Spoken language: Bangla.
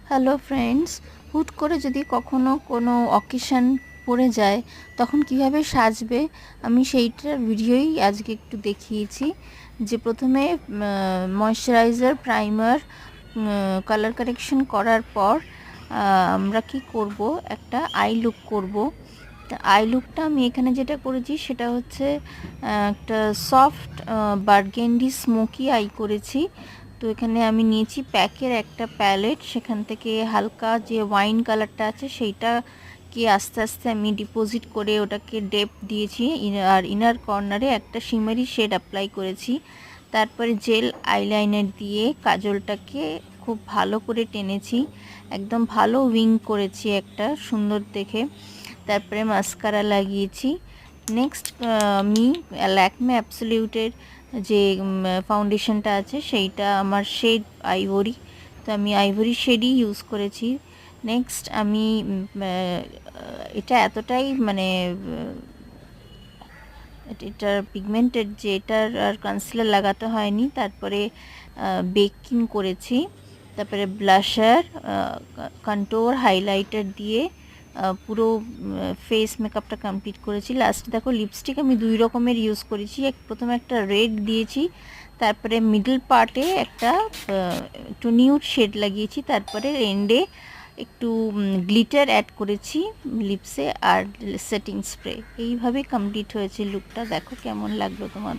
হ্যালো ফ্রেন্ডস, হুট করে যদি কখনো কোনো অকেশন পড়ে যায় তখন কিভাবে সাজবে আমি সেইটার ভিডিওই আজকে একটু দেখিয়েছি। যে প্রথমে ময়শ্চারাইজার, প্রাইমার, কালার কারেকশন করার পর আমরা কি করব, একটা আই লুক করব। আই লুকটা আমি এখানে যেটা করেছি সেটা হচ্ছে একটা সফট বার্গেন্ডি স্মোকি আই করেছি। তো এখানে আমি নিয়েছি প্যাকের একটা প্যালেট, সেখান থেকে হালকা যে ওয়াইন কালারটা আছে সেইটাকে আস্তে আস্তে আমি ডিপোজিট করে ওটাকে ডেপ দিয়েছি, আর ইনার কর্নারে একটা শিমারি শেড অ্যাপ্লাই করেছি। তারপরে জেল আইলাইনার দিয়ে কাজলটাকে খুব ভালো করে টেনেছি, একদম ভালো উইং করেছি একটা সুন্দর দেখে। তারপরে মাস্কারা লাগিয়েছি। নেক্সট আমি ল্যাকমে অ্যাবসলিউটের যে ফাউন্ডেশনটা আছে সেইটা আমার শেড আইভরি, তো আমি আইভরি শেডই ইউজ করেছি। নেক্সট আমি এটা এতটাই এটার পিগমেন্টেড যে এটার আর কনসিলার লাগাতে হয়নি। তারপরে বেকিং করেছি, তারপরে ব্লাশার, কন্ট্যুর, হাইলাইটার দিয়ে পুরো ফেস মেকআপটা কমপ্লিট করেছি। লাস্টে দেখো লিপস্টিক আমি দুই রকমের ইউজ করেছি, প্রথমে একটা রেড দিয়েছি, তারপরে মিডল পার্টে একটা একটু নিউড শেড লাগিয়েছি, তারপরে এন্ডে একটু গ্লিটার অ্যাড করেছি লিপসে আর সেটিং স্প্রে। এইভাবে কমপ্লিট হয়েছে লুকটা। দেখো কেমন লাগলো তোমার।